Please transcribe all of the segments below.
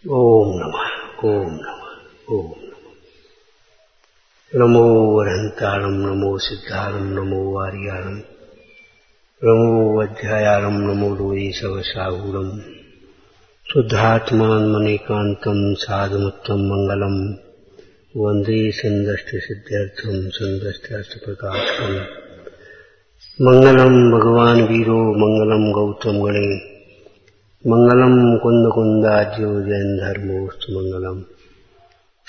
ओम नमः ओम नमः ओम नमो अरहंतारं नमो सिद्धारं नमो आर्यारं नमो अध्यायारं नमो लोये सवसाहूरं शुद्धात्मान्मनेकान्तं साधुमत्तं मंगलम वंदे संदष्टसिद्ध्यर्थं संदष्टार्थप्रकाशकम् मंगलम भगवान वीरो मंगलम गौतम गणे मंगलम कुंद कुंदाज्यो जैन धर्मोस्तु मंगलम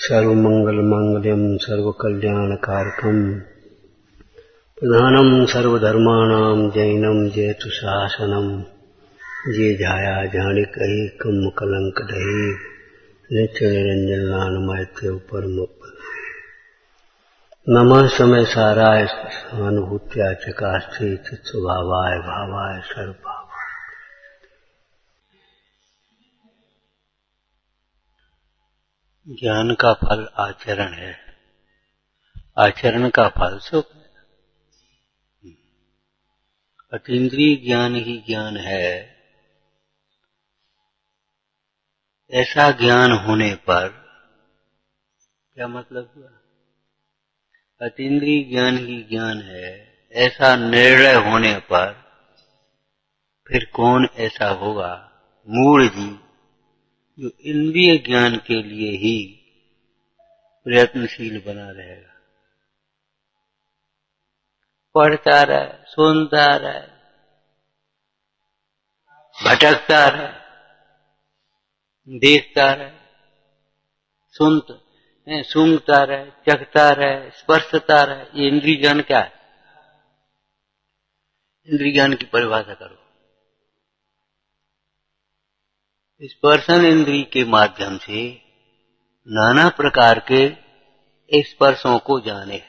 सर्वमंगल मांगल्यम सर्वकल्याणकारकम प्रधानम सर्वधर्माणां जैनम जयतु शासनम जे झाया जानिक एकम कलंक दहे नित्य निरंजन नानमयत्य परम नमः समय साराय सहानुभूत्या चकास्ते चित्स्वभावाय भावाय सर्वभाव। ज्ञान का फल आचरण है, आचरण का फल सुख है। अतीन्द्रिय ज्ञान ही ज्ञान है। ऐसा ज्ञान होने पर क्या मतलब हुआ? अतीन्द्रिय ज्ञान ही ज्ञान है, ऐसा निर्णय होने पर फिर कौन ऐसा होगा मूढ़ जीव जो इंद्रिय ज्ञान के लिए ही प्रयत्नशील बना रहेगा, पढ़ता रहे, सुनता रहे, भटकता रहे, देखता रहे, सूंघता रहे, चखता रहे, स्पर्शता रहे। ये इंद्रिय ज्ञान क्या है? इंद्रिय ज्ञान की परिभाषा करो। स्पर्शन इंद्रिय के माध्यम से नाना प्रकार के स्पर्शों को जाने।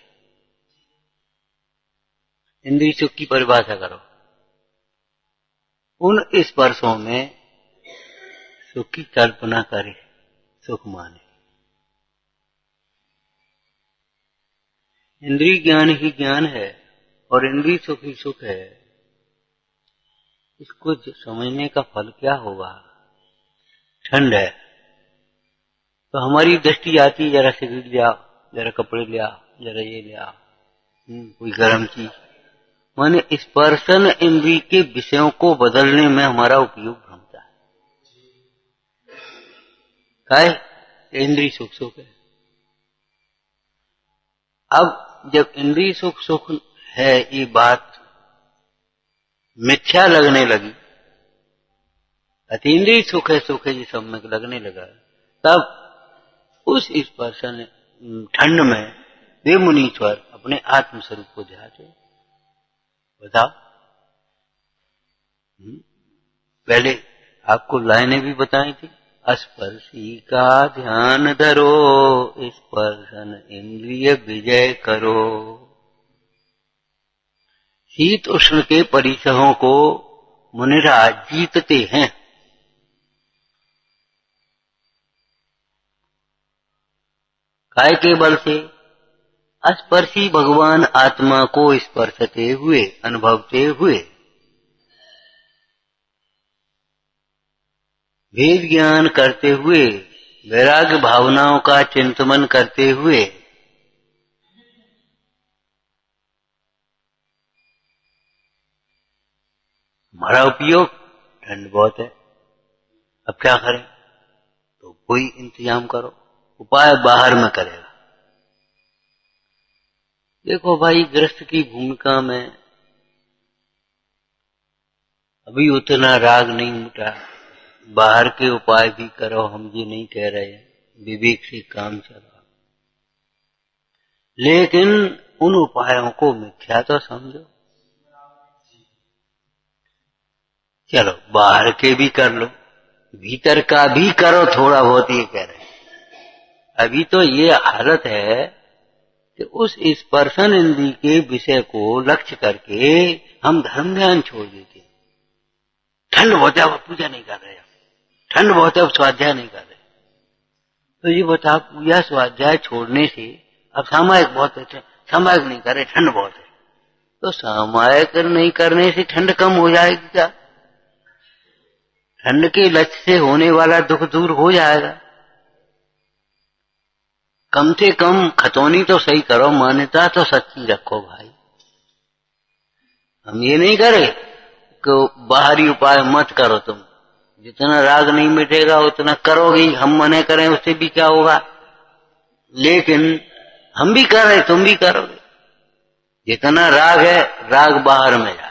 इंद्रिय सुख की परिभाषा करो। उन स्पर्शों में सुख की कल्पना करे, सुख माने। इंद्रिय ज्ञान ही ज्ञान है और इंद्रिय सुख ही सुख है। इसको समझने का फल क्या होगा? ठंड है तो हमारी दृष्टि आती, जरा सिगरेट ले आओ, जरा कपड़े ले आओ, जरा ये ले आओ, कोई गर्म चीज। माने स्पर्शन इंद्रिय के विषयों को बदलने में हमारा उपयोग भ्रमता है। काय इंद्रिय सुख सुख है। अब जब इंद्रिय सुख सुख है ये बात मिथ्या लगने लगी, अतीन्द्रिय सुख है ये सब में लगने लगा, तब उस स्पर्शन ठंड में वे मुनीश्वर अपने आत्म स्वरूप को ध्याते। बताओ, पहले आपको लाइनें भी बताई थी। स्पर्शी का ध्यान धरो, स्पर्शन इंद्रिय विजय करो। शीत उष्ण के परिसरों को मुनिराज जीतते हैं। काय के बल से? स्पर्शी भगवान आत्मा को स्पर्शते हुए, अनुभवते हुए, भेद ज्ञान करते हुए, वैराग्य भावनाओं का चिंतन करते हुए, हमारा उपयोग ठंड बहुत है, अब क्या करें? तो कोई इंतजाम करो, उपाय बाहर में करेगा। देखो भाई, गृहस्थ की भूमिका में अभी उतना राग नहीं उठा। बाहर के उपाय भी करो, हम ये नहीं कह रहे, विवेक से काम चला, लेकिन उन उपायों को मिथ्या तो समझो। चलो बाहर के भी कर लो, भीतर का भी करो थोड़ा बहुत, ये कह रहे। अभी तो ये हालत है कि उस स्पर्शन इंद्रिय के विषय को लक्ष्य करके हम धर्म ज्ञान छोड़ देते। ठंड बहुत है, अब पूजा नहीं कर रहे, ठंड बहुत है, अब स्वाध्याय नहीं कर रहे। तो ये बताओ, पूजा स्वाध्याय छोड़ने से अब सामायिक बहुत है, सामायिक नहीं कर रहे, ठंड बहुत है। तो सामायिक नहीं करने से ठंड कम हो जाएगी क्या? ठंड के लक्ष्य से होने वाला दुख दूर हो जाएगा। कम से कम खतौनी तो सही करो, मान्यता तो सच्ची रखो भाई। हम ये नहीं करे कि बाहरी उपाय मत करो, तुम जितना राग नहीं मिटेगा उतना करोगे, हम मने करें उससे भी क्या होगा, लेकिन हम भी कर रहे तुम भी करोगे। जितना राग है राग बाहर में जाएगा,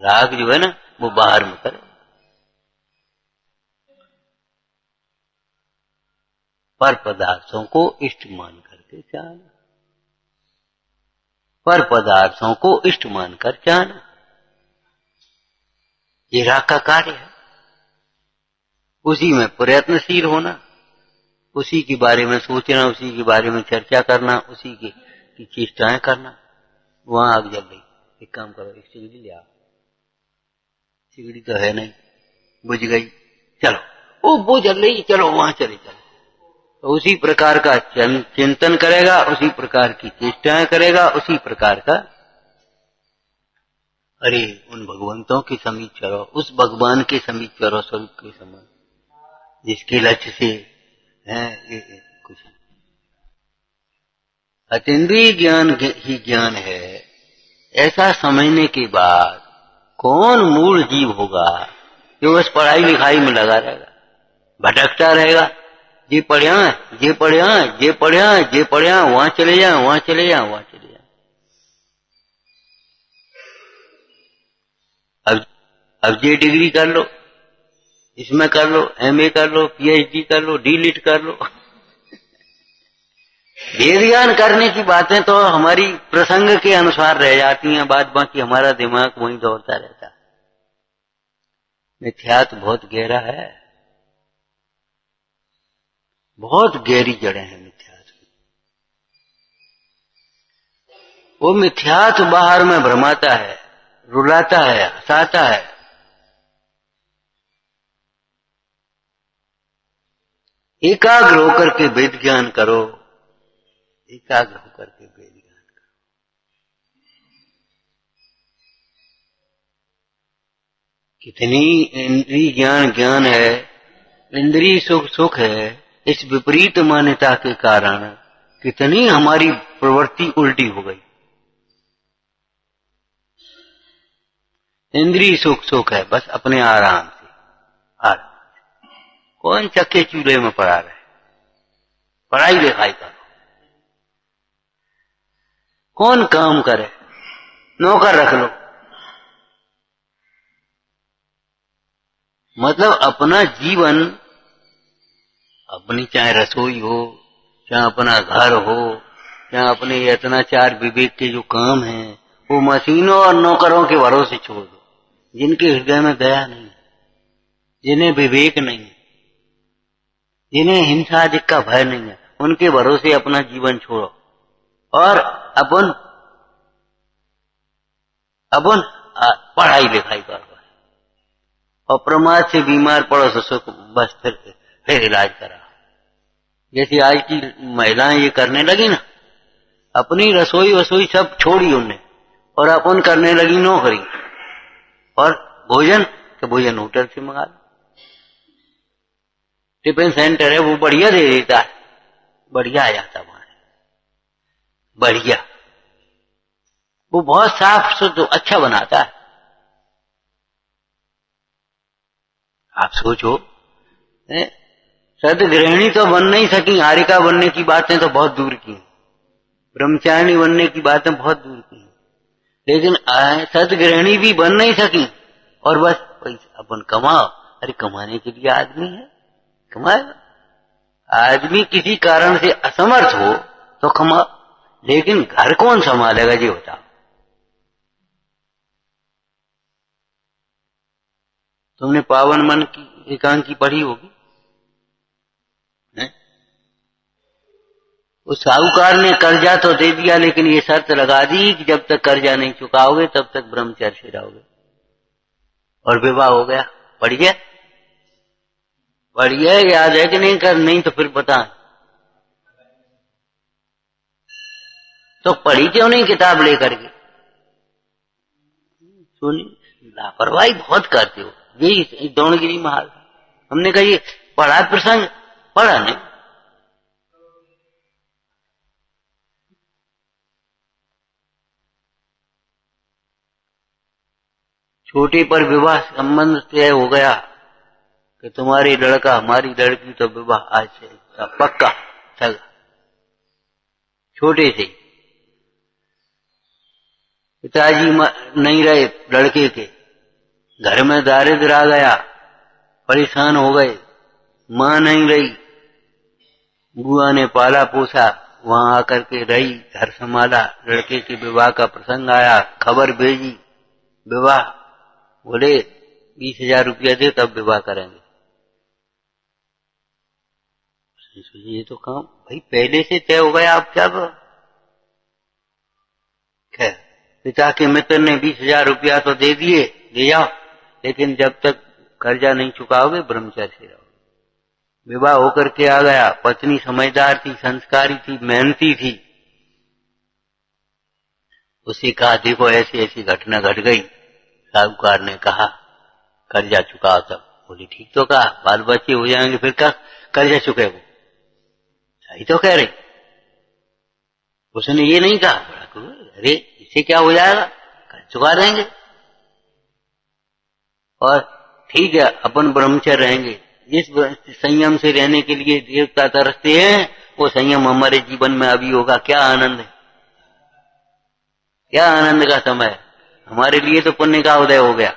राग जो है ना वो बाहर में करो। पर पदार्थों को इष्ट मान करके जाना, पर पदार्थों को इष्ट मानकर जाना, ये राग का कार्य है। उसी में प्रयत्नशील होना, उसी के बारे में सोचना, उसी के बारे में चर्चा करना, उसी की चेष्टाएं करना। वहां आग जल गई, एक काम करो, एक सिगड़ी ले आओ। सिगड़ी तो है नहीं, बुझ गई, चलो वो जल रही, चलो वहां चले चलो। तो उसी प्रकार का चिंतन करेगा, उसी प्रकार की चेष्टाएं करेगा, उसी प्रकार का अरे उन भगवंतों के समीप चलो, उस भगवान के समीप चलो, स्वरूप के समान, जिसके लक्ष्य से है ये कुछ अतीन्द्रिय ज्ञान ही ज्ञान है। ऐसा समझने के बाद कौन मूल जीव होगा जो बस पढ़ाई लिखाई में लगा रहेगा, भटकता रहेगा, ये पढ़िया ये पढ़िया ये पढ़िया ये पढ़िया, वहां चले जाए वहां चले जाए वहां चले जाए। अब ये डिग्री कर लो, इसमें कर लो, एमए कर लो, पीएचडी कर लो, डीलिट कर लो। वेद ज्ञान करने की बातें तो हमारी प्रसंग के अनुसार रह जाती हैं, बाद बाकी हमारा दिमाग वहीं दौड़ता रहता है। मिथ्यात्व बहुत गहरा है, बहुत गहरी जड़ें हैं मिथ्यात्व। वो मिथ्यात्व बाहर में भ्रमाता है, रुलाता है, हंसाता है। एकाग्र होकर के वेद ज्ञान करो, एकाग्र होकर के वेद ज्ञान करो। कितनी इंद्रिय ज्ञान है, इंद्रिय सुख है, इस विपरीत मान्यता के कारण कितनी हमारी प्रवृत्ति उल्टी हो गई। इंद्रिय सुख है, बस अपने आराम से। कौन चक्के चूल्हे में पड़ा रहे, पढ़ाई लिखाई करो। कौन काम करे, नौकर रख लो। मतलब अपना जीवन, अपनी चाहे रसोई हो, चाहे अपना घर हो, चाहे अपने इतना चार विवेक के जो काम हैं, वो मशीनों और नौकरों के भरोसे छोड़ दो, जिनके हृदय में दया नहीं, जिन्हें विवेक नहीं है, जिन्हें हिंसा आदि का भय नहीं है, उनके भरोसे अपना जीवन छोड़ो और अपन पढ़ाई लिखाई करो। और प्रमाद से बीमार पड़ो तो सुख, बस फिर इलाज करा। जैसे आज की महिलाएं ये करने लगी ना, अपनी रसोई वसोई सब छोड़ी उनने और अपन करने लगी नौकरी, और भोजन तो भोजन होटल से मंगा लो। टिफिन सेंटर है वो बढ़िया दे देता है, बढ़िया आ जाता वहां, बढ़िया, वो बहुत साफ शुद्ध अच्छा बनाता है। आप सोचो, सदगृहिणी तो बन नहीं सकी, हारिका बनने की बातें तो बहुत दूर की, ब्रह्मचारिणी बनने की बातें बहुत दूर की, लेकिन सदगृहिणी भी बन नहीं सकी, और बस पैसा अपन कमाओ। अरे कमाने के लिए आदमी है, कमाएगा। आदमी किसी कारण से असमर्थ हो तो कमाओ, लेकिन घर कौन संभालेगा ये बताओ। तुमने पावन मन की एकांकी पढ़ी होगी, उस साहूकार ने कर्जा तो दे दिया, लेकिन ये शर्त लगा दी कि जब तक कर्जा नहीं चुकाओगे तब तक ब्रह्मचर्य से रहोगे, और विवाह हो गया। पढ़िए पढ़िए, याद है कि नहीं कर, नहीं तो फिर बता। तो पढ़ी क्यों नहीं किताब लेकर के? सुनी, लापरवाही बहुत करते हो। यही द्रोणगिरी में हाल था। हमने कहा ये पढ़ा प्रसंग, पढ़ा नहीं। छोटे पर विवाह संबंध तय हो गया कि तुम्हारी लड़का हमारी लड़की, तो विवाह आज से पक्का सगा। छोटे से पिताजी नहीं रहे लड़के के, घर में दारिद्र आ गया, परेशान हो गए, मां नहीं रही, बुआ ने पाला पोसा, वहां आकर के रही, घर संभाला। लड़के के विवाह का प्रसंग आया, खबर भेजी, विवाह, बोले 20,000 रुपया दे तब विवाह करेंगे। ये तो काम भाई पहले से तय हो गया, आप क्या करो। खैर पिता के मित्र ने 20,000 रुपया तो दे दिए, ले जाओ, लेकिन जब तक कर्जा नहीं चुकाओगे ब्रह्मचर्य से रहो। विवाह होकर के आ गया, पत्नी समझदार थी, संस्कारी थी, मेहनती थी। उसे कहा देखो ऐसी ऐसी घटना घट गई। साहूकार ने कहा कर्जा चुकाओ तब। बोली ठीक तो कहा, बाल बच्चे हो जाएंगे फिर क्या कर्जा चुकेगा। सही तो कह रही। उसने ये नहीं कहा अरे इससे क्या हो जाएगा, कर्ज चुका देंगे और ठीक है अपन ब्रह्मचर्य रहेंगे। जिस संयम से रहने के लिए देवता तरसते हैं वो संयम हमारे जीवन में अभी होगा। क्या आनंद है, क्या आनंद का समय है। हमारे लिए तो पुण्य का उदय हो गया।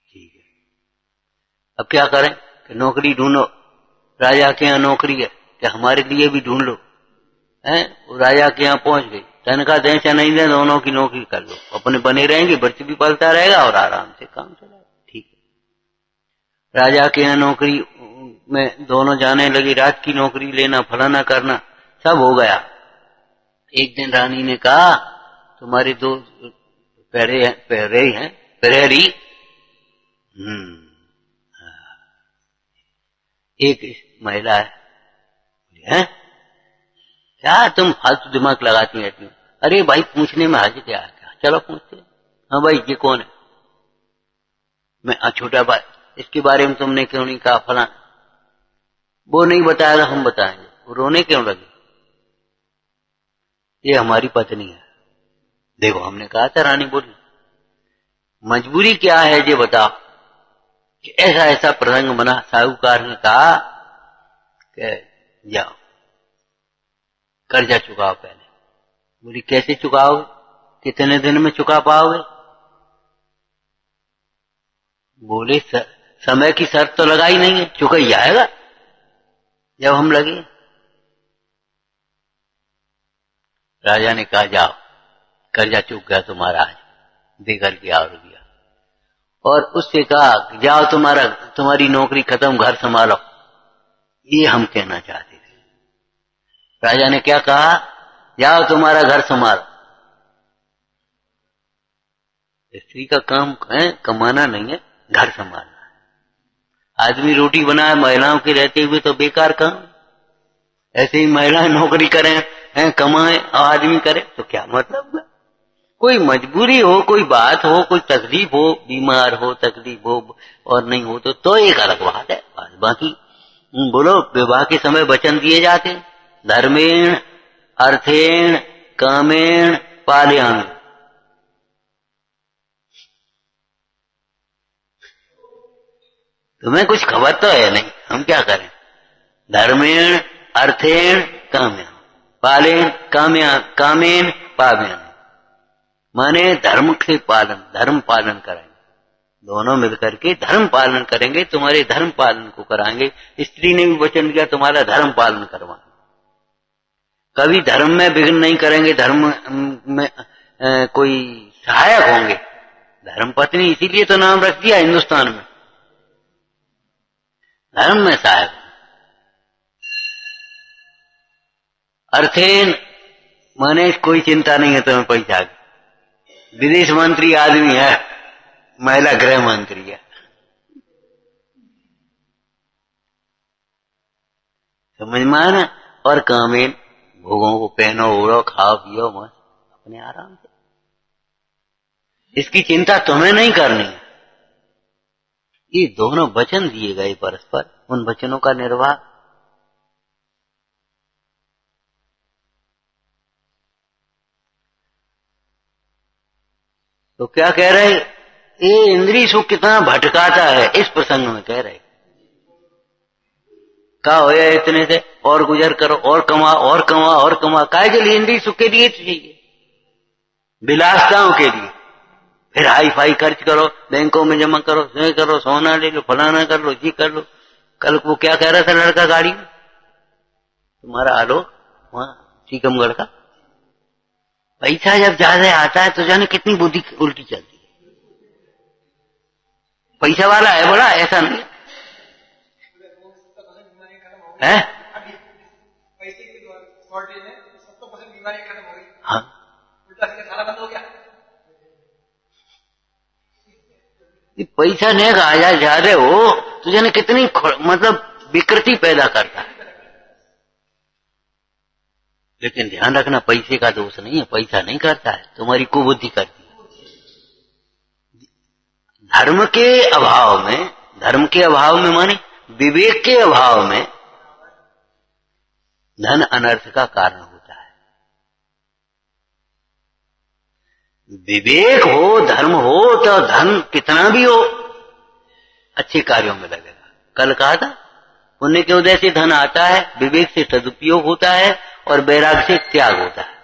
ठीक है, अब क्या करें कि नौकरी ढूंढो। राजा के यहाँ नौकरी है कि हमारे लिए भी ढूंढ लो। है वो राजा के यहाँ पहुंच गई, तनख्वाह दें चाहे नहीं दें दोनों की नौकरी कर लो, अपने बने रहेंगे, बच्चे भी पलता रहेगा और आराम से काम चलेगा। ठीक है, राजा के यहाँ नौकरी में दोनों जाने लगी, रात की नौकरी लेना, फलाना करना, सब हो गया। एक दिन रानी ने कहा तुम्हारे दो प्रहरी एक महिला है, क्या तुम फालतू दिमाग लगाती रहती हो। अरे भाई पूछने में हर्ज क्या है, चलो पूछते। हाँ भाई ये कौन है। मैं छोटा भाई, इसके बारे में तुमने क्यों नहीं कहा फलाना। वो नहीं बताएगा हम बताएंगे। वो रोने क्यों लगे। ये हमारी पत्नी है। देखो हमने कहा था, रानी बोली मजबूरी क्या है ये बताओ। कि ऐसा ऐसा प्रसंग बना, साहूकार ने कहा कि जाओ कर्जा चुकाओ पहले। बोली कैसे चुकाओगे, कितने दिन में चुका पाओगे। बोले समय की शर्त तो लगाई नहीं है, चुका ही आएगा जब हम लगे। राजा ने कहा जाओ कर्जा चुक गया तुम्हारा, आज देकर के आओ रुपया। और उससे कहा जाओ तुम्हारी नौकरी खत्म, घर संभालो। ये हम कहना चाहते थे। राजा ने क्या कहा, जाओ तुम्हारा घर संभालो। स्त्री का काम है कमाना नहीं है, घर संभालना है। आदमी रोटी बनाए महिलाओं के रहते हुए तो बेकार काम। ऐसे ही महिलाएं नौकरी करें, कमाएं और आदमी करे तो क्या मतलब है। कोई मजबूरी हो, कोई बात हो, कोई तकलीफ हो, बीमार हो, तकलीफ हो और नहीं हो तो एक अलग बात है। बाकी बोलो विवाह के समय वचन दिए जाते, धर्मेण अर्थेण कामेण पालयामि। तुम्हें कुछ खबर तो है नहीं, हम क्या करें। धर्मेण अर्थेण काम्या पालेन कामेन पाव्यामि, माने धर्म से पालन, धर्म पालन कराएंगे। दोनों मिलकर के धर्म पालन करेंगे, तुम्हारे धर्म पालन को कराएंगे। स्त्री ने भी वचन दिया तुम्हारा धर्म पालन करवाएंगे। कभी धर्म में विघ्न नहीं करेंगे, धर्म में कोई सहायक होंगे। धर्म पत्नी इसीलिए तो नाम रख दिया हिंदुस्तान में, धर्म में सहायक। अर्थेन माने कोई चिंता नहीं है तुम्हें पैसा की। विदेश मंत्री आदमी है, महिला गृह मंत्री है, समझ में आना। और कामेन भोगों को पहनो ओढ़ो खाओ पियो मस्त अपने आराम से। इसकी चिंता तुम्हें नहीं करनी है, ये दोनों वचन दिए गए परस्पर, उन वचनों का निर्वाह तो क्या कह रहे, ये इंद्रिय सुख कितना भटकाता है, इस प्रसंग में कह रहे। क्या होया इतने से और गुजर करो और कमा और कमा और कमा, काहे के लिए? इंद्रिय सुख के लिए चाहिए, विलासताओं के लिए। फिर हाई फाई खर्च करो, बैंकों में जमा करो, ये करो, सोना ले लो, फलाना कर लो, जी कर लो। कल वो क्या कह रहा था लड़का गाड़ी में, तुम्हारा आलोक वहां टीकमगढ़ का, पैसा जब ज्यादा आता है तो जाने कितनी बुद्धि उल्टी चलती है। पैसा वाला है बड़ा, ऐसा नहीं है। हाँ, पैसा नहीं आ जाए ज्यादा हो तो जाने कितनी मतलब विकृति पैदा करता है। लेकिन ध्यान रखना, पैसे का दोष नहीं है, पैसा नहीं करता है, तुम्हारी कुबुद्धि करती है। धर्म के अभाव में माने विवेक के अभाव में धन अनर्थ का कारण होता है। विवेक हो, धर्म हो तो धन कितना भी हो अच्छे कार्यों में लगेगा। कल कहा था, पुण्य के उदय से धन आता है, विवेक से सदुपयोग होता है और वैराग से त्याग होता है।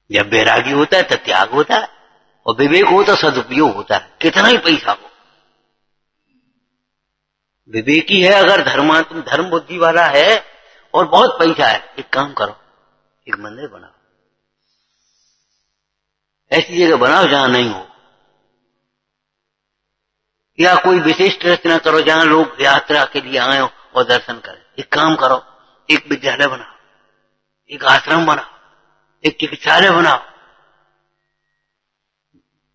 जब वैरागी होता है तो त्याग होता है, और विवेक हो तो सदुपयोग होता है, कितना ही पैसा हो। विवेकी है अगर धर्म बुद्धि वाला है और बहुत पैसा है, एक काम करो, एक मंदिर बनाओ, ऐसी जगह बनाओ जहां नहीं हो, या कोई विशिष्ट रचना करो जहां लोग यात्रा के लिए आए और दर्शन करें। एक काम करो, एक विद्यालय बनाओ, एक आश्रम बनाओ, एक चिकित्सालय बनाओ।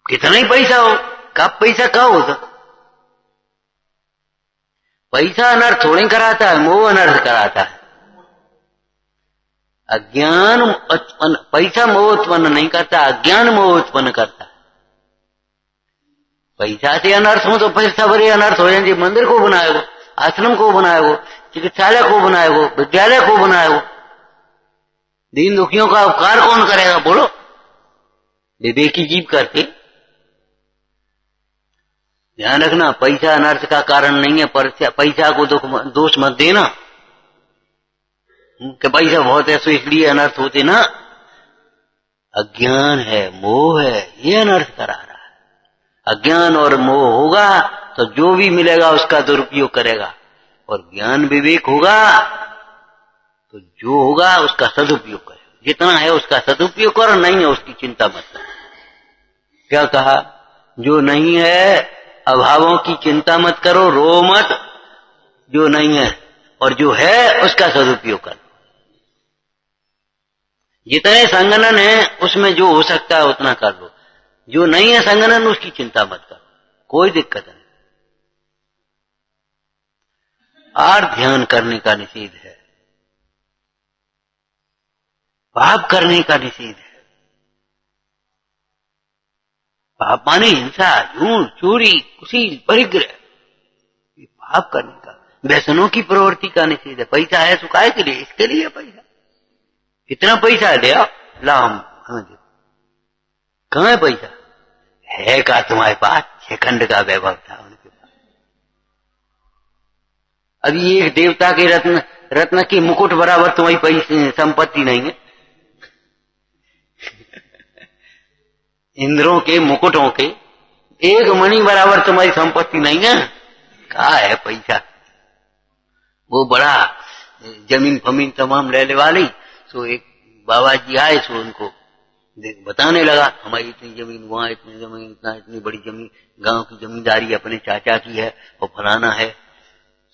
कितना ही पैसा हो, कब पैसा का हो सकता। पैसा अनर्थ थोड़ी कराता है, मोह अनर्थ कराता है। अज्ञान पैसा मोह उत्पन्न नहीं करता, अज्ञान मोह उत्पन्न करता है। पैसा से अनर्थ हो तो फिर सबरे अनर्थ हो जाएंगे। मंदिर को बनाए हो, आश्रम को बनाए हो, चिकित्सालय को बनाए हो, विद्यालय को बनाए हो, दीन दुखियों का उपकार कौन करेगा बोलो? विवेकी जीव करते। ध्यान रखना, पैसा अनर्थ का कारण नहीं है। पैसा को दोष मत देना कि पैसा बहुत है तो इसलिए अनर्थ होते ना। अज्ञान है, मोह है, ये अनर्थ करा रहा है। अज्ञान और मोह होगा तो जो भी मिलेगा उसका दुरुपयोग करेगा, और ज्ञान विवेक होगा तो जो होगा उसका सदुपयोग करेगा। जितना है उसका सदुपयोग करो, नहीं है उसकी चिंता मत करो। क्या कहा? जो नहीं है अभावों की चिंता मत करो, रो मत, जो नहीं है, और जो है उसका सदुपयोग करो। जितने संगठन है उसमें जो हो सकता है उतना कर लो, जो नहीं है संगठन उसकी चिंता मत करो, कोई दिक्कत नहीं। और ध्यान करने का निषेध है, पाप करने का निषेध है। पाप माने हिंसा, झूठ, चोरी, कुशील, परिग्रह, पाप करने का। व्यसनों की प्रवृत्ति का निषेध है। पैसा है सुखाए के लिए, इसके लिए पैसा। कितना पैसा है, ले आओ, लाओ, हमें दे। कहाँ है पैसा? है का तुम्हारे पास? 6 खंड का वैभव था उनके पास। अभी एक देवता के रत्न की मुकुट बराबर तुम्हारी पैसे संपत्ति नहीं है। इंद्रों के मुकुटों के एक मणि बराबर तुम्हारी संपत्ति नहीं है। कहाँ है पैसा? वो बड़ा जमीन फमीन तमाम लेने वाली। सो एक बाबा जी आए, सो उनको बताने लगा, हमारी इतनी जमीन, वहां इतनी जमीन, इतनी बड़ी जमीन, गांव की जमींदारी अपने चाचा की है और फलाना है।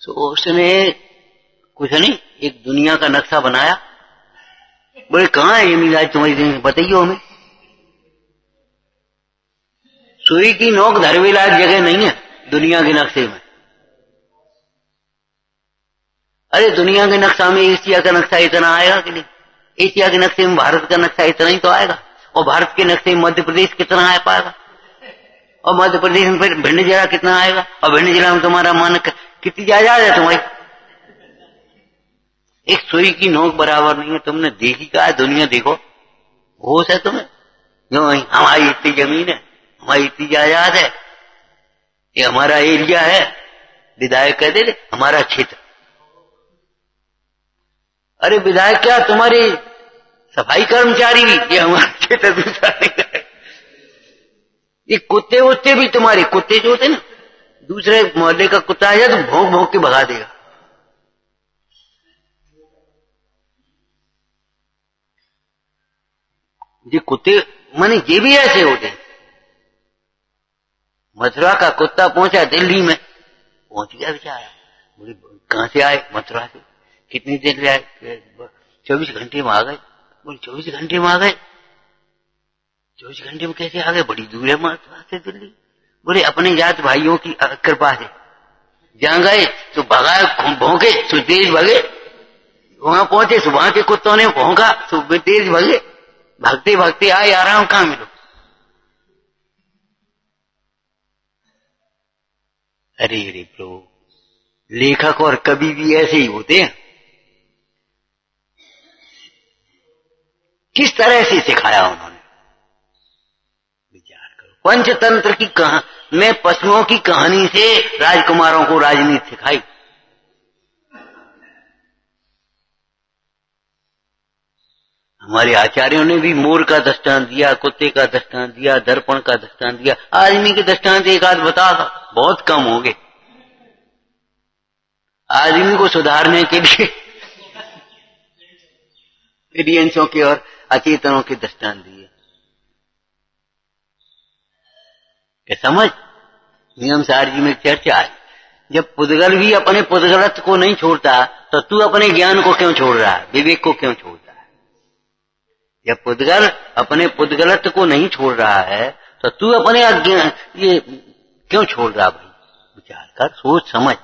सो उसने कुछ नहीं, एक दुनिया का नक्शा बनाया। बोले कहाँ है जमींदारी तुम्हारी, बताइए हमें। सुई की नोक धरवे लायक जगह नहीं है दुनिया के नक्शे में। अरे दुनिया के नक्शा में एशिया का नक्शा इतना आएगा कि नहीं? एशिया के नक्शे में भारत का नक्शा इतना ही तो आएगा, और भारत के नक्शे में मध्य प्रदेश कितना आ पाएगा? और मध्य प्रदेश में फिर भिंड जिला कितना आएगा, और भिंड जिला में तुम्हारा मन कितनी जायदाद है तुम्हारी? एक सुई की नोक बराबर नहीं है। तुमने देखी क्या है दुनिया? देखो, होश है तुम्हें? जो हमारी इतनी जमीन है, हमारी इतनी जायदाद है, ये हमारा एरिया है, विधायक कहते थे हमारा क्षेत्र। अरे विधायक क्या, तुम्हारी सफाई कर्मचारी भी, ये हमारा क्षेत्र दूसरा नहीं है। ये कुत्ते वुत्ते भी तुम्हारे, कुत्ते जो होते ना, दूसरे मोहल्ले का कुत्ता आ जाए तो भौंक भौंक के भगा देगा। ये कुत्ते माने ये भी ऐसे होते हैं। मथुरा का कुत्ता पहुंचा दिल्ली में, पहुंच गया बेचारा, बोले कहां से आए? मथुरा से। कितनी देर में आए? 24 घंटे में आ गए। बोले 24 घंटे में आ गए? 24 घंटे में कैसे आ गए? बड़ी दूर है मथुरा से दिल्ली। बोले अपने जात भाइयों की कृपा से। जहां गए तो भगाए, भौंके तो तेज भगे। वहां पहुंचे तो वहां के कुत्तों ने भौंका तो तेज भगे। भागते भागते आए, आराम कहां मिलो? अरे अरे प्रभु, लेखक और कवि भी ऐसे ही होते हैं। किस तरह से सिखाया उन्होंने, विचार करो। पंचतंत्र की में पशुओं की कहानी से राजकुमारों को राजनीति सिखाई। हमारे आचार्यों ने भी मोर का दृष्टांत दिया, कुत्ते का दृष्टांत दिया, दर्पण का दृष्टांत दिया। आदमी के दृष्टांत एक आध बता दो, बहुत कम हो गए। आदमी को सुधारने के लिए एक्सपीरियंसों के और अचेतनों के दृष्टांत दिए। क्या समझ? नियम सार जी में चर्चा है, जब पुद्गल भी अपने पुद्गलत्व को नहीं छोड़ता तो तू अपने ज्ञान को क्यों छोड़ रहा है, विवेक को क्यों छोड़ता है? जब पुद्गल अपने पुद्गलत्व को नहीं छोड़ रहा है तो तू अपने अज्ञान ये क्यों छोड़ रहा? भाई विचार कर, सोच समझ।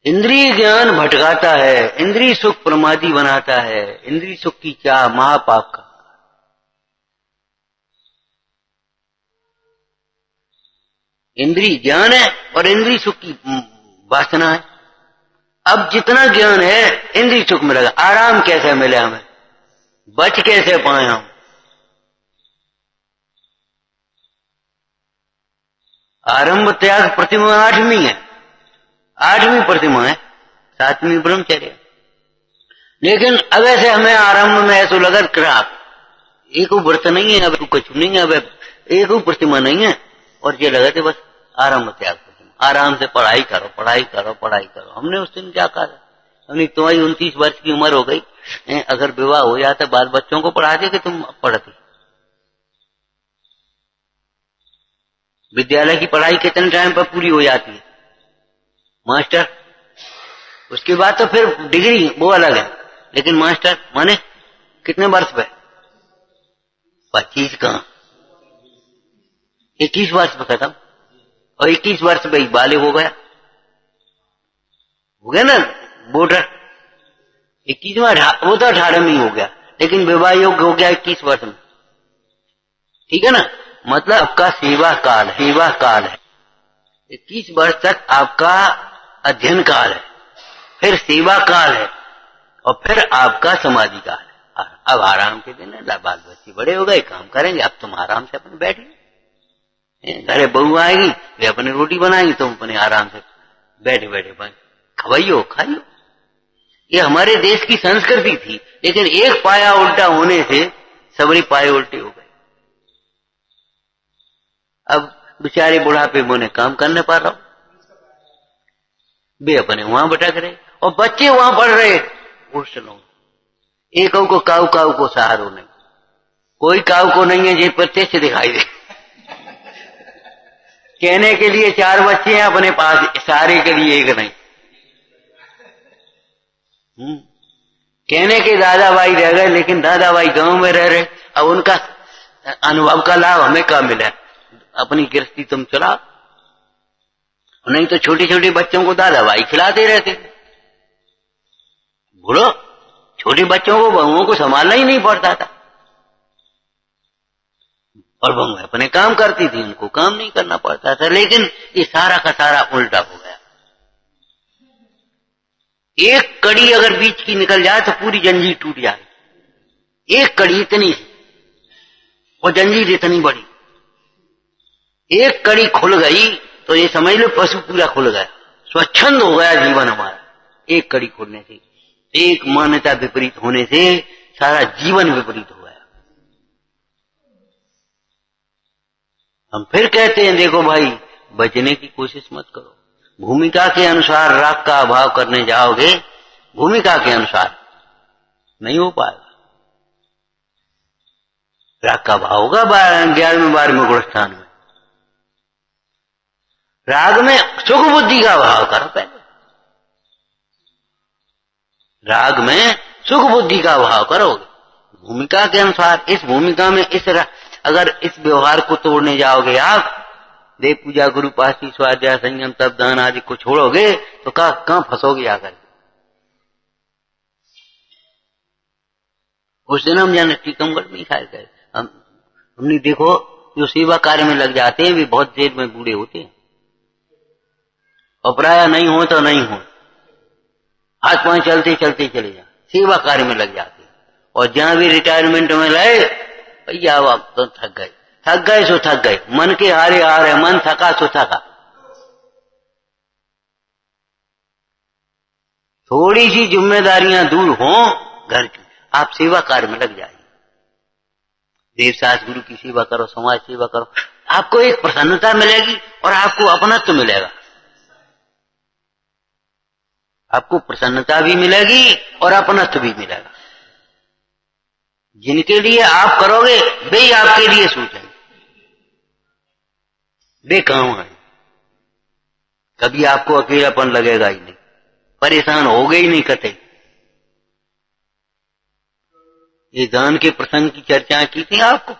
इंद्रिय ज्ञान भटकाता है, इंद्रिय सुख प्रमादी बनाता है, इंद्रिय सुख की चाह महापाप का। इंद्रिय ज्ञान है और इंद्रिय सुख की वासना है। अब जितना ज्ञान है इंद्रिय सुख मिलेगा, आराम कैसे मिले हमें, बच कैसे पाए हम? आरंभ त्याग प्रतिमा 8वीं है, 8वीं प्रतिमा है, 7वीं ब्रह्मचर्य। लेकिन अब ऐसे हमें आरंभ में ऐसा लगा क्राप, एक व्रत नहीं है, अब कुछ नहीं है, अब एक प्रतिमा नहीं है, और ये लगा थे बस आरंभ त्याग प्रतिमा। आराम से पढ़ाई करो, पढ़ाई करो, पढ़ाई करो। हमने उस दिन क्या कहा? हमने तुम्हारी 29 वर्ष की उम्र हो गई, अगर विवाह हो जाता बाल बच्चों को पढ़ाते कि तुम पढ़ती? विद्यालय की पढ़ाई कितने टाइम पर पूरी हो जाती है मास्टर? उसके बाद तो फिर डिग्री वो अलग है, लेकिन मास्टर माने कितने वर्ष पे? 25 कहां, 21 वर्ष पे खत्म। और 21 वर्ष पे ही बालिग हो गया ना वोटर। 21वां वो तो 18वीं हो गया, लेकिन विवाह योग्य हो गया 21 वर्ष में। ठीक है ना? मतलब आपका सेवा काल है। 21 वर्ष तक आपका अध्ययन काल है, फिर सेवा काल है, और फिर आपका समाधि काल है। अब आराम के दिन है, बाल बच्चे बड़े हो गए, काम करेंगे, अब तुम आराम से अपने बैठिए। घरे बहू आएगी, वे अपनी रोटी बनाएंगी, तुम अपने आराम से बैठे बैठे खवाइयो खाइयो। ये हमारे देश की संस्कृति थी, लेकिन एक पाया उल्टा होने से सबरी पाए उल्टे हो गए। अब बेचारे बुढ़ापे में उन्हें काम करने पा रहा हूं, वे अपने वहां भटक रहे और बच्चे वहां पढ़ रहे हॉस्टलों। एक को काऊ को सहारो नहीं, कोई काऊ को नहीं है जो प्रत्यक्ष दिखाई दे। कहने के लिए 4 बच्चे हैं अपने पास, सारे के लिए एक नहीं। कहने के दादा भाई रह गए, लेकिन दादा भाई गांव में रह रहे। अब उनका अनुभव का लाभ हमें कब मिला? अपनी गृहस्थी तुम चला, नहीं तो छोटे छोटे बच्चों को दादा भाई खिलाते रहते। बोलो, छोटे बच्चों को बहुओं को संभालना ही नहीं पड़ता था। और वो अपने काम करती थी, उनको काम नहीं करना पड़ता था। लेकिन ये सारा का सारा उल्टा हो गया। एक कड़ी अगर बीच की निकल जाए तो पूरी जंजीर टूट जाए। एक कड़ी इतनी और जंजीर इतनी बड़ी, एक कड़ी खुल गई तो ये समझ लो पशु पूरा खुल गया, स्वच्छंद हो गया जीवन हमारा। एक कड़ी खुलने से, एक मान्यता विपरीत होने से सारा जीवन विपरीत हो गया। हम फिर कहते हैं देखो भाई, बचने की कोशिश मत करो। भूमिका के अनुसार राग का अभाव करने जाओगे, भूमिका के अनुसार नहीं हो पाएगा। राग का अभाव होगा 11वें 12वें गुणस्थान में। राग में सुख बुद्धि का अभाव करो पहले, राग में सुख बुद्धि का अभाव करोगे भूमिका के अनुसार। इस भूमिका में अगर इस व्यवहार को तोड़ने जाओगे आप, देव पूजा, गुरु पासी, स्वाध्याय, संयम, तप, दान आदि को छोड़ोगे तो कहां फंसोगे आकर। उस दिन हम जाने टीकमगढ़ में खाए गए, हमने देखो जो सेवा कार्य में लग जाते हैं वे बहुत देर में बूढ़े होते हैं, और प्राय नहीं हो तो नहीं हो, हाथ पांव चलते चलते चले जा, सेवा कार्य में लग जाते हैं। और जहां भी रिटायरमेंट में लाए, भैया अब तो थक गए सो थक गए, मन के हारे हारे, मन थका सो थका। थोड़ी सी जिम्मेदारियां दूर हो घर की, आप सेवा कार्य में लग जाइए। देव सास गुरु की सेवा करो, समाज सेवा करो, आपको एक प्रसन्नता मिलेगी और आपको अपनत्व मिलेगा। आपको प्रसन्नता भी मिलेगी और अपनत्व भी मिलेगा। जिनके लिए आप करोगे वे ही आपके लिए सोचेंगे, वे कहां है। कभी आपको अकेलापन लगेगा ही नहीं, परेशान होगे ही नहीं कतई। ये दान के प्रसंग की चर्चा की थी आपको।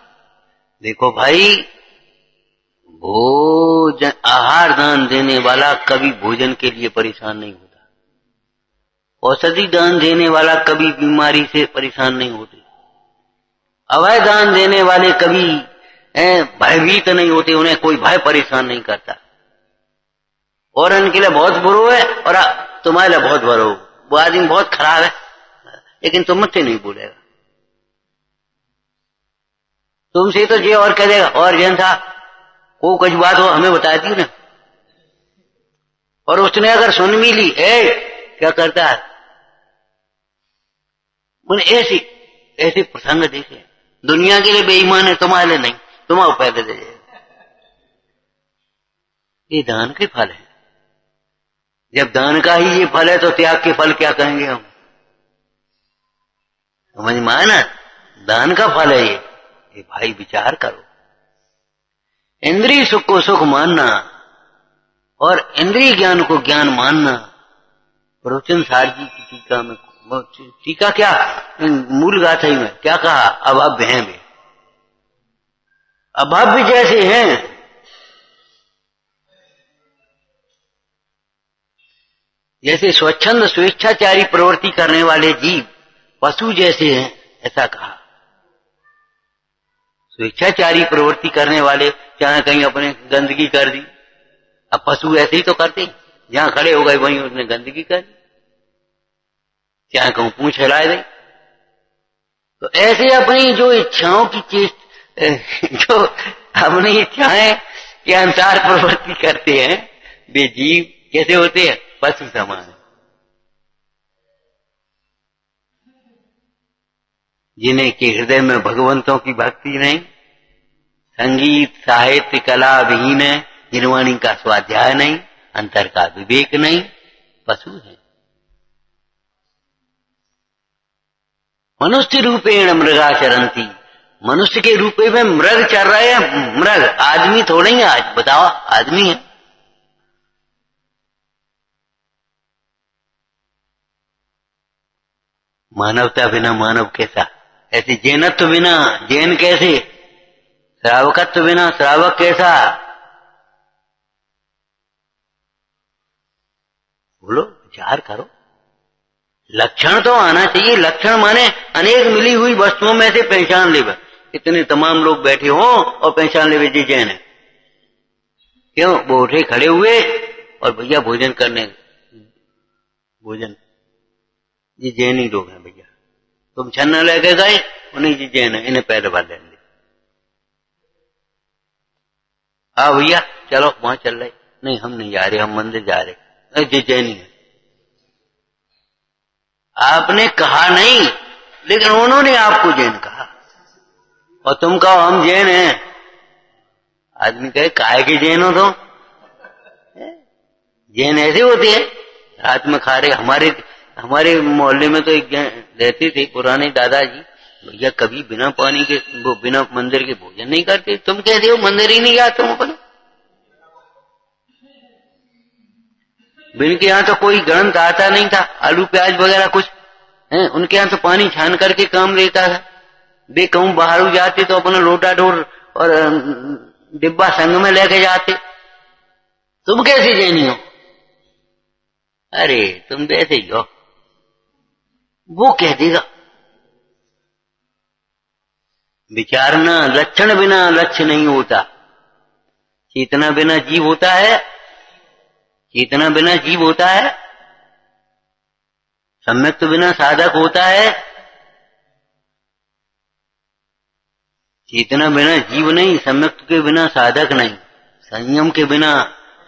देखो भाई, भोजन आहार दान देने वाला कभी भोजन के लिए परेशान नहीं होता, औषधि दान देने वाला कभी बीमारी से परेशान नहीं होते, अभय दान देने वाले कभी भयभीत नहीं होते, उन्हें कोई भय परेशान नहीं करता। और उनके लिए बहुत बुरो है और तुम्हारे लिए बहुत बुरो, वो आदमी बहुत खराब है, लेकिन तुम मुझसे नहीं बोलेगा, तुमसे तो ये और कह देगा, और जनता को कुछ बात हो हमें बता दी ना। और उसने अगर सुन भी ली, क्या करता है, उन्हें ऐसे प्रसंग देखे। दुनिया के लिए बेईमान है, तुम्हारे लिए नहीं, तुम्हारे पहले दे जाएगा। ये दान के फल है। जब दान का ही ये फल है तो त्याग के फल क्या कहेंगे हम। समझ में आया ना, दान का फल है ये भाई विचार करो। इंद्रिय सुख को सुख मानना और इंद्रिय ज्ञान को ज्ञान मानना। प्रवचन सार जी की टीका में, टीका क्या मूल गाथा ही में क्या कहा, अभव्य हैं वे, अभव्य जैसे हैं। जैसे स्वच्छंद स्वेच्छाचारी प्रवृत्ति करने वाले जीव पशु जैसे हैं, ऐसा कहा। स्वेच्छाचारी प्रवृत्ति करने वाले चाहे कहीं अपने गंदगी कर दी, अब पशु ऐसे ही तो करते, जहां खड़े हो गए वहीं उसने गंदगी कर दी, चाहे कहूं पूंछ हिला दे। तो ऐसे अपनी जो इच्छाओं की चीज, जो अपनी इच्छाएं के अनुसार प्रवृत्ति करते हैं, वे जीव कैसे होते हैं, पशु समान। जिन्हें के हृदय में भगवंतों की भक्ति नहीं, संगीत साहित्य कला विहीन है, निर्वाणी का स्वाध्याय नहीं, अंतर का विवेक नहीं, पशु है। मनुष्य रूपेण मृगाचरंती, मनुष्य के रूप में मृग चल रहे हैं। मृग, आदमी थोड़े ही, आज बताओ आदमी है। मानवता बिना मानव कैसा, ऐसे जैनत्व बिना जैन कैसे, श्रावकत्व बिना श्रावक कैसा। बोलो, विचार करो। लक्षण तो आना चाहिए। लक्षण माने अनेक मिली हुई वस्तुओं में से पहचान ले। इतने तमाम लोग बैठे हों और पहचान ले जी जैन है। क्यों? वो उठे खड़े हुए और भैया भोजन करने, भोजन, ये जैन ही लोग हैं भैया, तुम छन्ना लेके गए, उन्हें जी जैन है, इन्हें पैर दबा देंगे। हाँ भैया चलो वहां चल रहे, नहीं हम नहीं जा रहे, हम मंदिर जा रहे, जी जैन ही है। आपने कहा नहीं, लेकिन उन्होंने आपको जैन कहा और तुम कहो हम जैन हैं। आदमी कहे काहे के जैन हो तुम? जैन ऐसे होते हैं, रात में खा रहे। हमारे मोहल्ले में तो एक जैन रहते थे पुराने दादाजी, भैया कभी बिना पानी के, वो बिना मंदिर के भोजन नहीं करते। तुम कहते हो मंदिर ही नहीं जाते हो अपने। इनके यहाँ तो कोई ग्रंथ आता नहीं था, आलू प्याज वगैरह कुछ है, उनके यहाँ तो पानी छान करके काम लेता था। वे कहूं बाहर जाते तो अपना लोटा डोर और डिब्बा संग में लेके जाते। तुम कैसे जैनी हो? अरे तुम वैसे ही हो, वो कह देगा। विचारना, लक्षण बिना लक्ष्य नहीं होता, चेतना बिना जीव होता है, चेतना बिना जीव होता है, सम्यक बिना साधक होता है। चेतना बिना जीव नहीं, सम्यक के बिना साधक नहीं, संयम के बिना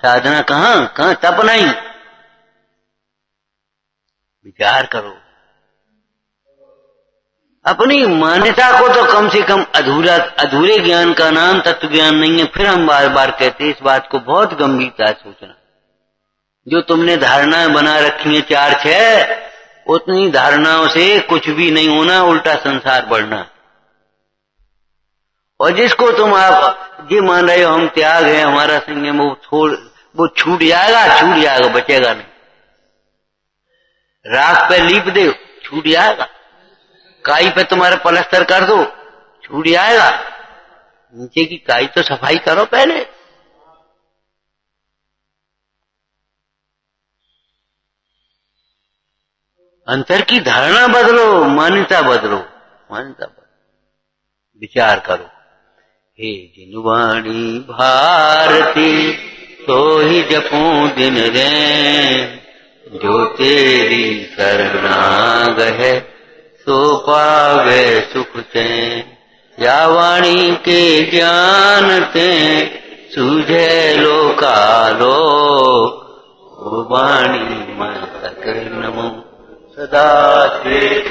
साधना कहां तप नहीं। विचार करो, अपनी मान्यता को तो कम से कम अधूरे ज्ञान का नाम तत्व ज्ञान नहीं है। फिर हम बार बार कहते हैं इस बात को बहुत गंभीरता से सोचना। जो तुमने धारणाएं बना रखी हैं 4-6, उतनी धारणाओं से कुछ भी नहीं होना, उल्टा संसार बढ़ना। और जिसको तुम आप ये मान रहे हो हम त्याग है, हमारा संयम, वो छूट जाएगा, बचेगा नहीं। राख पे लीप दे, छूट जाएगा। काई पे तुम्हारा पलस्तर कर दो, छूट जाएगा। नीचे की काई तो सफाई करो पहले। अंतर की धारणा बदलो, मान्यता बदलो, विचार करो। हे जिनवाणी भारती तो ही जपूं दिन रैन, जो तेरी शरणागह सो पावे सुख चैन। या वाणी के ज्ञान ते सूझे लोकालो, ओ वाणी मन तक नमो सदा चेत।